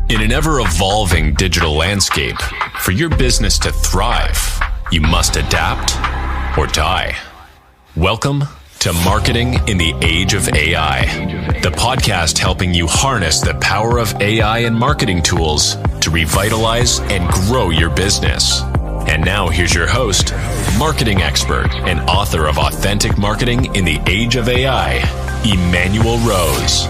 In an ever-evolving digital landscape, for your business to thrive, you must adapt or die. Welcome to Marketing in the Age of AI, the podcast helping you harness the power of AI and marketing tools to revitalize and grow your business. And now here's your host, marketing expert and author of Authentic Marketing in the Age of AI, Emanuel Rose.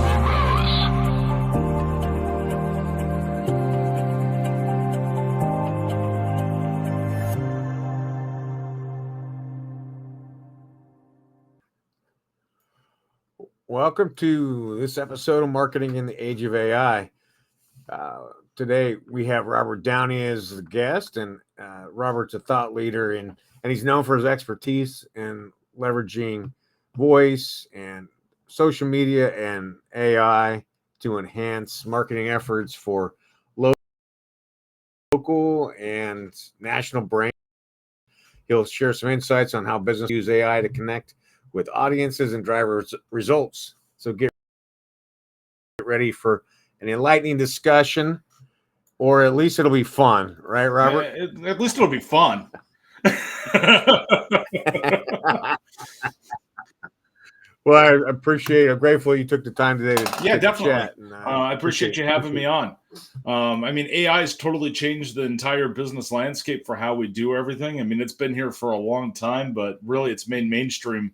Welcome to this episode of Marketing in the Age of AI. Today we have Robert Downey as the guest, and Robert's a thought leader, and he's known for his expertise in leveraging voice and social media and AI to enhance marketing efforts for local and national brands. He'll share some insights on how businesses use AI to connect with audiences and drive results. So get ready for an enlightening discussion, or at least it'll be fun, right, Robert? At least it'll be fun. Well, I'm grateful you took the time today to definitely chat. And, I appreciate you having me on. AI has totally changed the entire business landscape for how we do everything. It's been here for a long time, but really it's made mainstream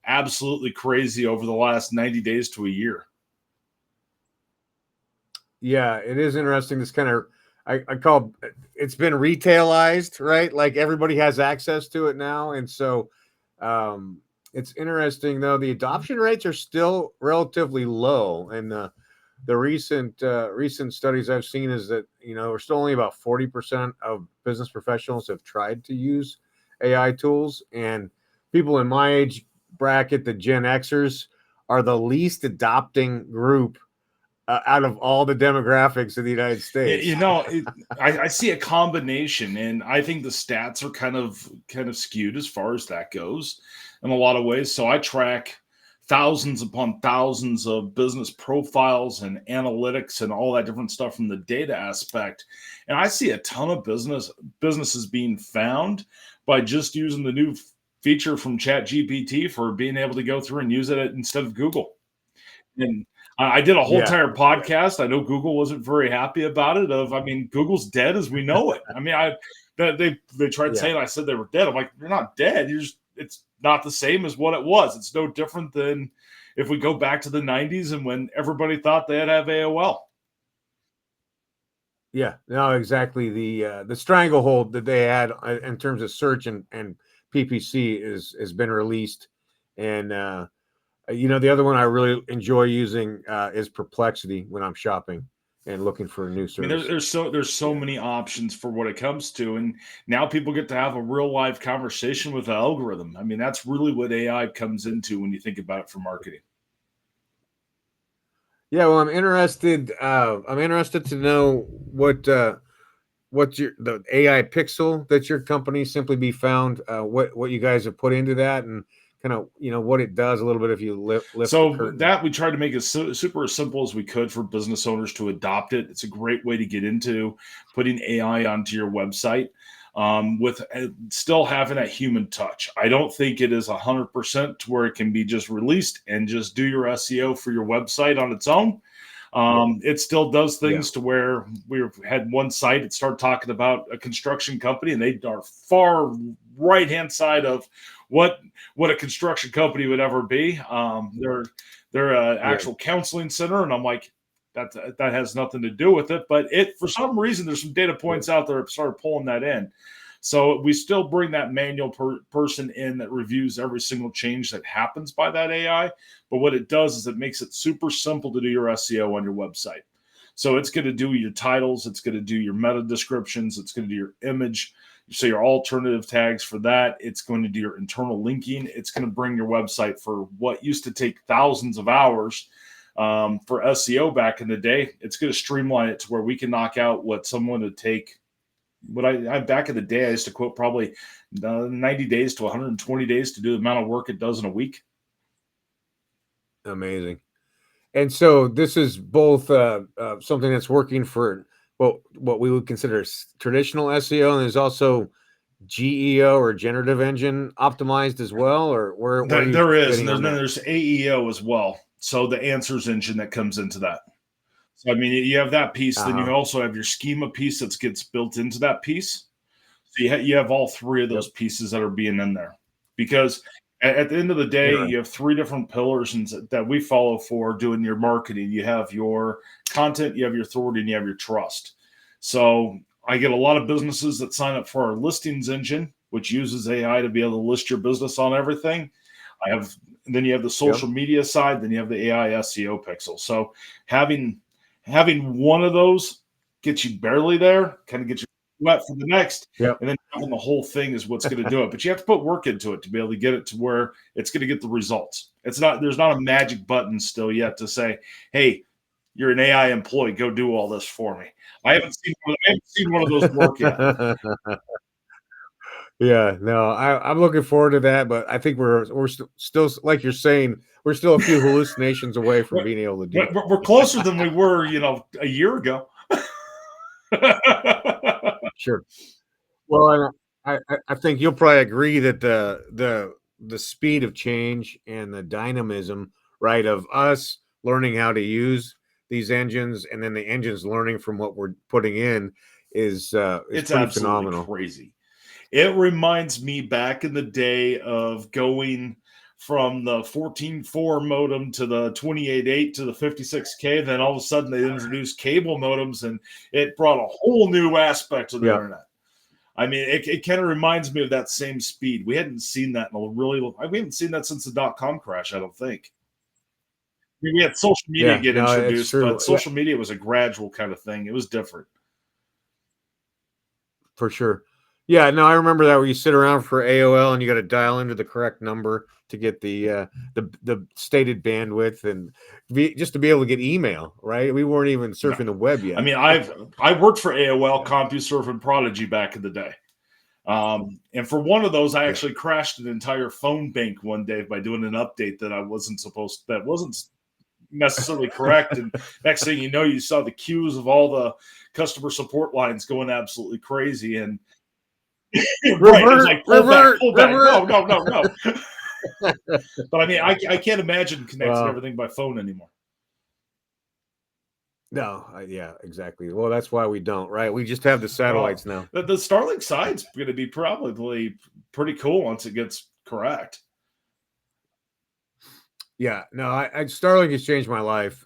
absolutely crazy over the last 90 days to a year. Yeah, it is interesting. This kind of, I call it's been retailized, right? Like everybody has access to it now. And so it's interesting, though, the adoption rates are still relatively low. And the recent studies I've seen is that, we're still only about 40% of business professionals have tried to use AI tools. And people in my age bracket, the Gen Xers, are the least adopting group out of all the demographics of the United States. I see a combination, and I think the stats are kind of skewed as far as that goes in a lot of ways. So I track thousands upon thousands of business profiles and analytics and all that different stuff from the data aspect. And I see a ton of businesses being found by just using the new feature from ChatGPT for being able to go through and use it instead of Google. And I did a whole entire podcast. I know Google wasn't very happy about it. Google's dead as we know it. They tried saying I said they were dead. I'm like, you're not dead. It's not the same as what it was. It's no different than if we go back to the 90s and when everybody thought they had to have AOL. Yeah, no, exactly. The stranglehold that they had in terms of search and PPC has been released. And the other one I really enjoy using is Perplexity when I'm shopping and looking for a new service. There's so many options for what it comes to, and now people get to have a real live conversation with the algorithm. That's really what AI comes into when you think about it for marketing. Yeah, well, I'm interested to know what's the AI pixel that your company Simply Be Found, what you guys have put into that, and kind of what it does a little bit if you lift so that we tried to make it super as simple as we could for business owners to adopt it. It's a great way to get into putting AI onto your website with still having that human touch. I don't think it is 100% to where it can be just released and just do your SEO for your website on its own. It still does things to where we had one site that started talking about a construction company, and they are far right-hand side of what a construction company would ever be. They're an actual counseling center, and I'm like, that has nothing to do with it. But for some reason, there's some data points out there that started pulling that in. So we still bring that manual person in that reviews every single change that happens by that AI. But what it does is it makes it super simple to do your SEO on your website. So it's going to do your titles. It's going to do your meta descriptions. It's going to do your image. So your alternative tags for that. It's going to do your internal linking. It's going to bring your website for what used to take thousands of hours for SEO back in the day. It's going to streamline it to where we can knock out what someone would take. Back in the day, I used to quote probably 90 days to 120 days to do the amount of work it does in a week. Amazing. And so this is both something that's working for what we would consider traditional SEO, and there's also GEO or generative engine optimized as well, or where are you There is, fitting and on that? there's AEO as well. So the answers engine that comes into that. So I mean, you have that piece. Then you Uh-huh. also have your schema piece that gets built into that piece. So you have all three of those Yep. pieces that are being in there, because at the end of the day, Interesting. you have three different pillars that we follow for doing your marketing. You have your content, you have your authority, and you have your trust. So I get a lot of businesses that sign up for our listings engine, which uses AI to be able to list your business on everything. I have Then you have the Yep. social media side, then you have the AI SEO pixel. So having one of those gets you barely there, kind of gets you wet for the next, Yep. and then having the whole thing is what's going to do it. But you have to put work into it to be able to get it to where it's going to get the results. There's not a magic button still yet to say, hey, you're an AI employee, go do all this for me. I haven't seen one of those work yet. Yeah, no, I'm looking forward to that, but I think we're still like you're saying, we're still a few hallucinations away from being able to do We're closer than we were, a year ago. sure. Well, and I think you'll probably agree that the speed of change and the dynamism, right, of us learning how to use these engines and then the engines learning from what we're putting in is It's pretty absolutely phenomenal. crazy. It reminds me back in the day of going from the 14.4 modem to the 28.8 to the 56K. Then all of a sudden they introduced cable modems, and it brought a whole new aspect to the Yeah. internet. I mean, it kind of reminds me of that same speed. We hadn't seen that in a we haven't seen that since the dot-com crash, I don't think. I mean, we had social media Yeah, get no, it's introduced, true. but Yeah, social media was a gradual kind of thing. It was different. for sure. Yeah, no, I remember that where you sit around for AOL and you got to dial into the correct number to get the stated bandwidth and just to be able to get email, right? We weren't even No. surfing the web I yet. mean, I worked for AOL, Yeah. CompuServe, and Prodigy back in the day. And for one of those, I Yeah. actually crashed an entire phone bank one day by doing an update that wasn't necessarily correct. And next thing you know, you saw the queues of all the customer support lines going absolutely crazy. And right, it was Revert, like revert, pull back. revert. No. But I mean, I can't imagine connecting Well, everything by phone anymore. no, yeah, exactly. Well, that's why we don't, right? We just have the satellites Well, now. the Starlink side's going to be probably pretty cool once it gets correct. Yeah, no, I Starlink has changed my life,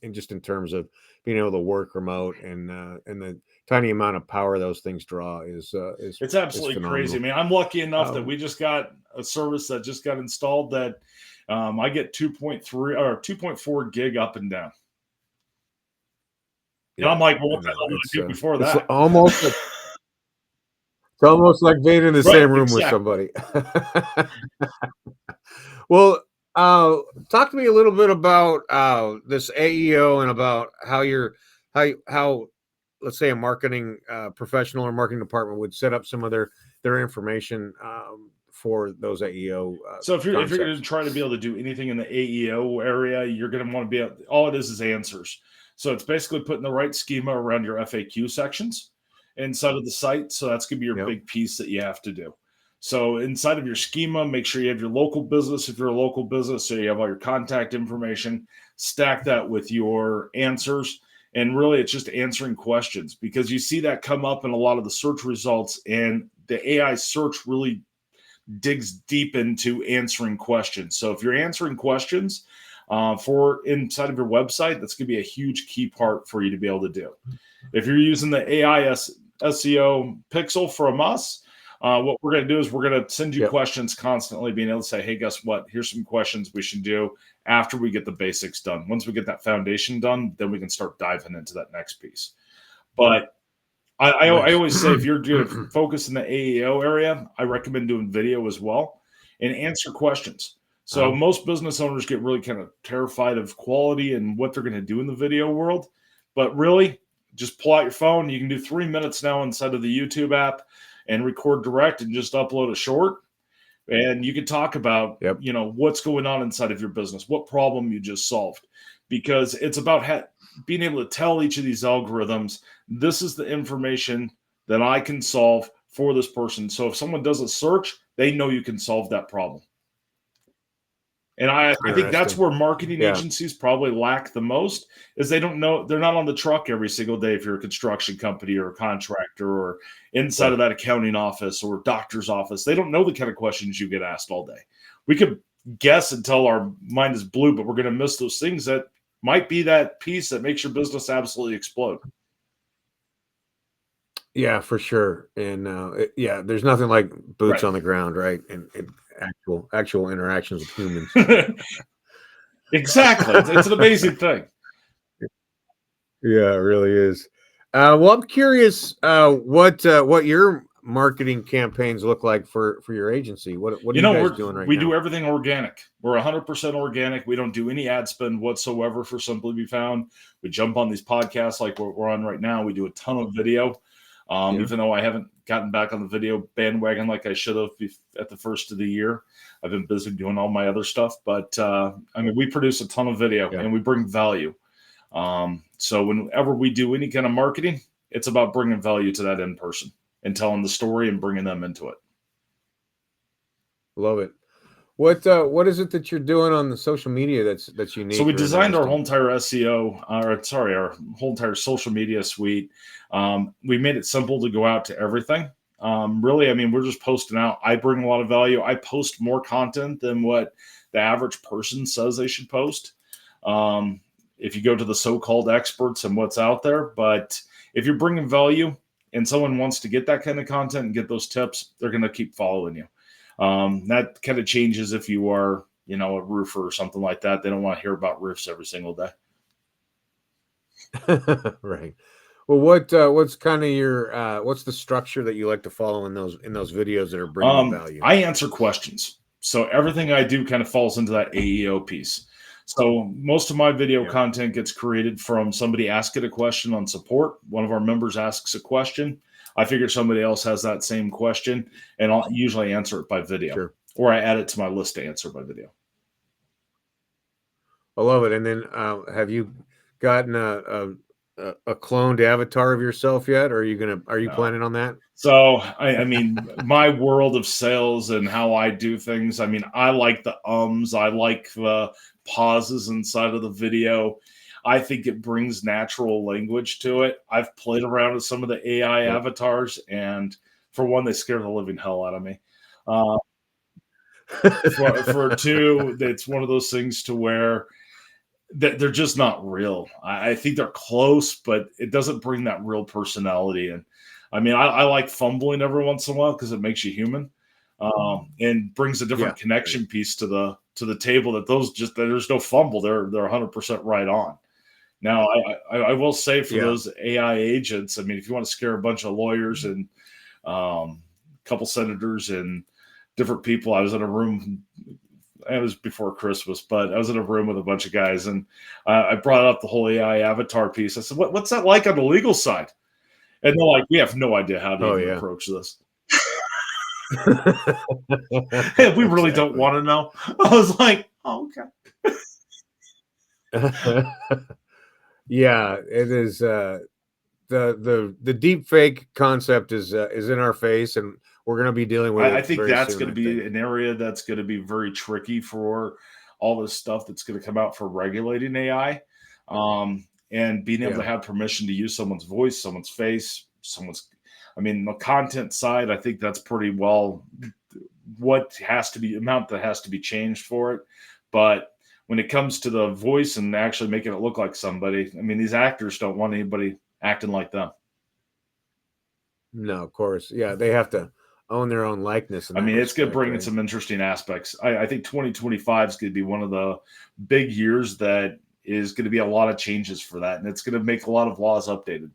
in just in terms of being able to work remote and the tiny amount of power those things draw It's is absolutely crazy. I phenomenal. mean, I'm lucky enough that Um, we just got a service that just got installed that I get 2.3 or 2.4 gig up and down. And I'm yeah, like, well, what I the know hell did I do before it's that? almost like being in the Right, same room with exactly. somebody. Well, talk to me a little bit about this AEO and about how let's say a marketing professional or marketing department would set up some of their information for those AEO So if you're going to concepts. try to be able to do anything in the AEO area, you're going to want to be all it is answers. So it's basically putting the right schema around your FAQ sections inside of the site. So that's going to be your Yep. big piece that you have to do. So inside of your schema, make sure you have your local business if you're a local business. So you have all your contact information, stack that with your answers. And really, it's just answering questions because you see that come up in a lot of the search results, and the AI search really digs deep into answering questions. So if you're answering questions for inside of your website, that's going to be a huge key part for you to be able to do. If you're using the AI SEO pixel from us, what we're going to do is we're going to send you Yep. questions constantly, being able to say, hey, guess what? Here's some questions we should do after we get the basics done. Once we get that foundation done, then we can start diving into that next piece. But I Nice. always say if you're going to focus in the AEO area, I recommend doing video as well and answer questions. So most business owners get really kind of terrified of quality and what they're going to do in the video world. But really, just pull out your phone. You can do 3 minutes now inside of the YouTube app and record direct and just upload a short. And you can talk about, Yep. what's going on inside of your business, what problem you just solved. because it's about being able to tell each of these algorithms, this is the information that I can solve for this person. So if someone does a search, they know you can solve that problem. And I think that's where marketing agencies probably lack the most, is they don't know, they're not on the truck every single day if you're a construction company or a contractor or inside of that accounting office or doctor's office. They don't know the kind of questions you get asked all day. We could guess until our mind is blue, but we're going to miss those things that might be that piece that makes your business absolutely explode. Yeah, for sure. And yeah, there's nothing like boots on the ground, right? And actual interactions with humans. Exactly. It's an amazing thing. Yeah, it really is. Well, I'm curious what your marketing campaigns look like for your agency. What are you guys doing right now? We do everything organic. We're 100% organic. We don't do any ad spend whatsoever for Simply Be Found. We jump on these podcasts like we're on right now. We do a ton of video. Even though I haven't gotten back on the video bandwagon like I should have at the first of the year. I've been busy doing all my other stuff. But, I mean, we produce a ton of video and we bring value. So whenever we do any kind of marketing, it's about bringing value to that end person and telling the story and bringing them into it. Love it. What is it that you're doing on the social media that's unique? So we designed our whole entire SEO, our whole entire social media suite. We made it simple to go out to everything. Really, I mean, we're just posting out. I bring a lot of value. I post more content than what the average person says they should post. If you go to the so-called experts and what's out there, but if you're bringing value and someone wants to get that kind of content and get those tips, they're going to keep following you. That kind of changes if you are, a roofer or something like that. They don't want to hear about roofs every single day. Right. Well, what's kind of your what's the structure that you like to follow in those videos that are bringing value? I answer questions. So everything I do kind of falls into that AEO piece. So most of my video content gets created from somebody asking a question on support. One of our members asks a question. I figure somebody else has that same question, and I'll usually answer it by video, or I add it to my list to answer by video. I love it. And then have you gotten a cloned avatar of yourself yet? Or are you planning on that? So, I mean, my world of sales and how I do things, I mean, I like the I like the pauses inside of the video. I think it brings natural language to it. I've played around with some of the AI avatars, and for one, they scare the living hell out of me. For two, it's one of those things to where they're just not real. I think they're close, but it doesn't bring that real personality in. I mean, I like fumbling every once in a while because it makes you human, and brings a different connection piece to the table. That there's no fumble. They're 100% right on. Now, I will say for those AI agents, I mean, if you want to scare a bunch of lawyers and a couple senators and different people, I was in a room. It was before Christmas, but I was in a room with a bunch of guys, and I brought up the whole AI avatar piece. I said, "What's that like on the legal side?" And they're like, "We have no idea how to even approach this." Hey, we really don't want to know. I was like, "Oh, okay." Yeah, it is. The deep fake concept is in our face, and we're going to be dealing with it. I think that's going to be an area that's going to be very tricky for all this stuff that's going to come out for regulating AI, and being able to have permission to use someone's voice, someone's face, I mean, the content side, I think that's pretty well what has to be amount that has to be changed for it. But when it comes to the voice and actually making it look like somebody, I mean, these actors don't want anybody acting like them. No, of course. Yeah, they have to own their own likeness. I mean, it's going to bring in some interesting aspects. I think 2025 is going to be one of the big years that is going to be a lot of changes for that. And it's going to make a lot of laws updated.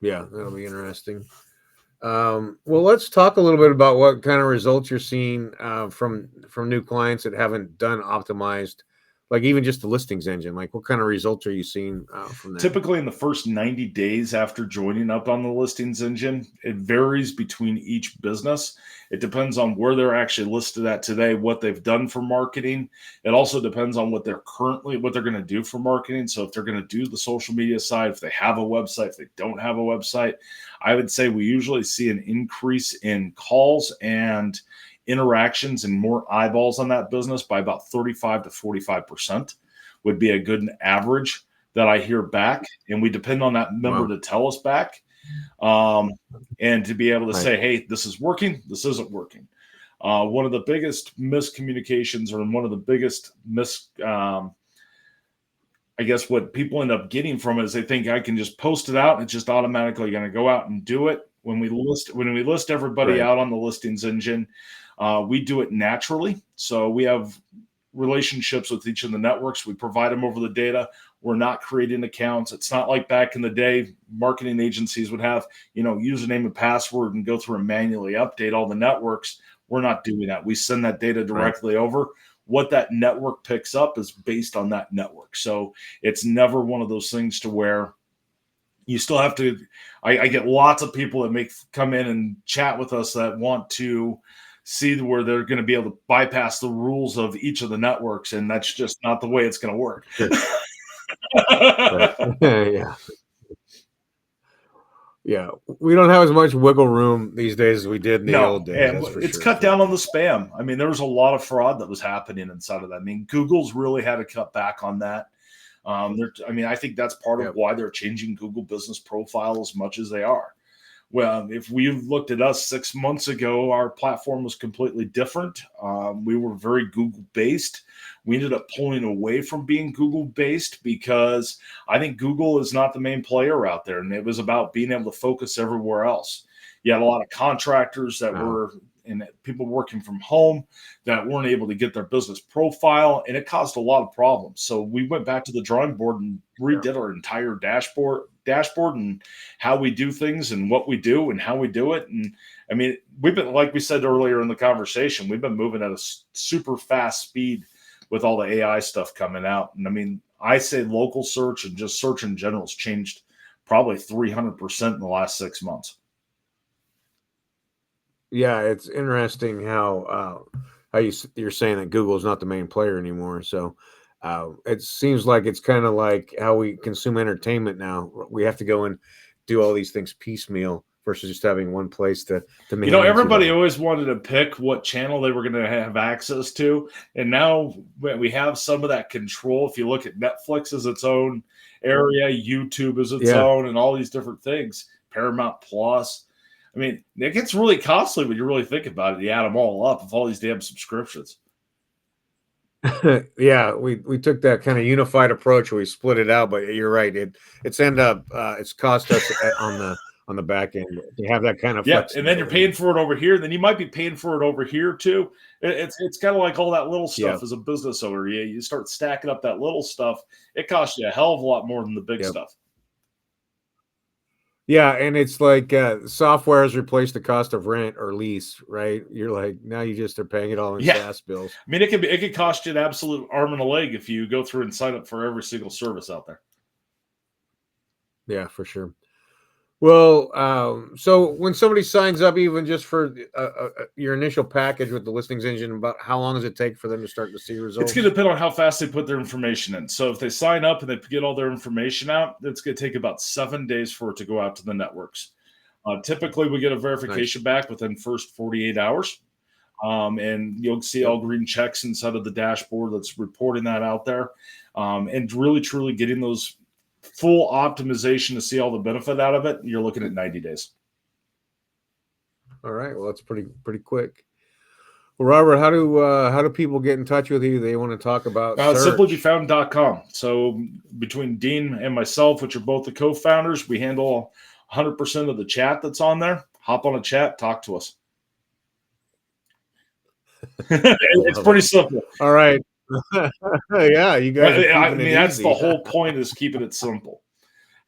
Yeah, that'll be interesting. Well, let's talk a little bit about what kind of results you're seeing from new clients that haven't done optimized Like even just the listings engine, like what kind of results are you seeing from that? Typically in the first 90 days after joining up on the listings engine, it varies between each business. It depends on where they're actually listed at today, what they've done for marketing. It also depends on what they're going to do for marketing. So if they're going to do the social media side, if they have a website, if they don't have a website, I would say we usually see an increase in calls and interactions and more eyeballs on that business by about 35 to 45% would be a good average that I hear back. And we depend on that member to tell us back and to be able to say, hey, this is working, this isn't working. One of the biggest miscommunications, or one of the biggest I guess what people end up getting from it is they think I can just post it out and it's just automatically going to go out and do it. When we list everybody out on the listings engine, we do it naturally. So we have relationships with each of the networks. We provide them over the data. We're not creating accounts. It's not like back in the day, marketing agencies would have, username and password and go through and manually update all the networks. We're not doing that. We send that data directly over. What that network picks up is based on that network. So it's never one of those things to where you still have to, I get lots of people that come in and chat with us that want to see where they're going to be able to bypass the rules of each of the networks. And that's just not the way it's going to work. Yeah. Yeah, we don't have as much wiggle room these days as we did in the old days. And it's cut down on the spam. I mean, there was a lot of fraud that was happening inside of that. I mean, Google's really had to cut back on that. I think that's part of why they're changing Google Business Profile as much as they are. Well, if we looked at us 6 months ago, our platform was completely different. We were very Google-based. We ended up pulling away from being Google-based because I think Google is not the main player out there, and it was about being able to focus everywhere else. You had a lot of contractors that were and people working from home that weren't able to get their business profile, and it caused a lot of problems. So we went back to the drawing board and redid our entire dashboard and how we do things and what we do and how we do it. And I mean, we've been, like we said earlier in the conversation, we've been moving at a super fast speed with all the AI stuff coming out. And I mean, I say local search and just search in general has changed probably 300% in the last 6 months. Yeah, it's interesting how you're saying that Google is not the main player anymore. So it seems like it's kind of like how we consume entertainment now. We have to go and do all these things piecemeal versus just having one place to manage. Everybody always wanted to pick what channel they were going to have access to, and now we have some of that control. If you look at Netflix as its own area, YouTube as its own, and all these different things, Paramount Plus. I mean, it gets really costly when you really think about it. You add them all up of all these damn subscriptions. Yeah, we took that kind of unified approach where we split it out, but you're right. It's cost us on the back end to have that kind of and then you're paying for it over here. Then you might be paying for it over here too. It's kind of like all that little stuff as a business owner. You start stacking up that little stuff. It costs you a hell of a lot more than the big stuff. Yeah, and it's like software has replaced the cost of rent or lease, right? You're like, now you just are paying it all in SaaS bills. I mean, it could cost you an absolute arm and a leg if you go through and sign up for every single service out there. Yeah, for sure. Well, so when somebody signs up, even just for your initial package with the listings engine, about how long does it take for them to start to see results? It's going to depend on how fast they put their information in. So if they sign up and they get all their information out, it's going to take about 7 days for it to go out to the networks. Typically, we get a verification back within the first 48 hours. And you'll see all green checks inside of the dashboard that's reporting that out there. And really, truly getting those full optimization to see all the benefit out of it, you're looking at 90 days. All right. Well, that's pretty quick. Well, Robert, how do people get in touch with you? They want to talk about simplybefound.com. So between Dean and myself, which are both the co-founders, we handle 100% of the chat that's on there. Hop on a chat, talk to us. It's pretty simple. All right. Yeah, you guys. That's the whole point, is keeping it simple.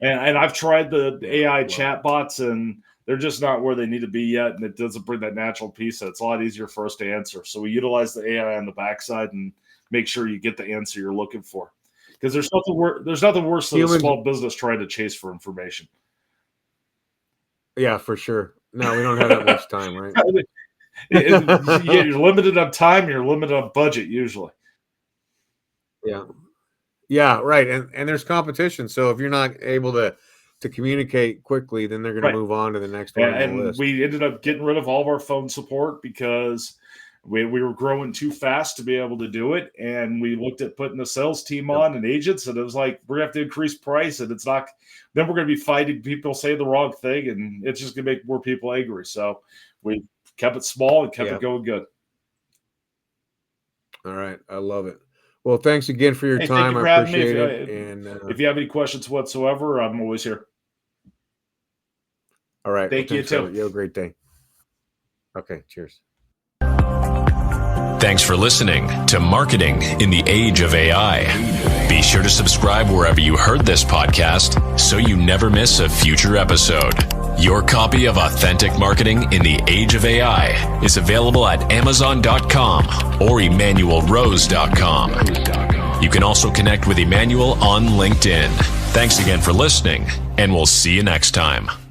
And I've tried the AI chatbots, and they're just not where they need to be yet, and it doesn't bring that natural piece. So it's a lot easier for us to answer. So we utilize the AI on the backside and make sure you get the answer you're looking for. Because there's nothing worse than a small business trying to chase for information. Yeah, for sure. No, we don't have that much time, right? You're limited on time. You're limited on budget usually. Yeah. Yeah, right. And there's competition. So if you're not able to communicate quickly, then they're going to move on to the next one on the list. We ended up getting rid of all of our phone support because we were growing too fast to be able to do it. And we looked at putting a sales team on and agents, and it was like, we're going to have to increase price, and it's not, then we're going to be fighting people say the wrong thing, and it's just going to make more people angry. So we kept it small and kept it going good. All right. I love it. Well, thanks again for your time. I appreciate it. And if you have any questions whatsoever, I'm always here. All right. Thank you too. You have a great day. Okay. Cheers. Thanks for listening to Marketing in the Age of AI. Be sure to subscribe wherever you heard this podcast so you never miss a future episode. Your copy of Authentic Marketing in the Age of AI is available at Amazon.com or EmanuelRose.com. You can also connect with Emanuel on LinkedIn. Thanks again for listening, and we'll see you next time.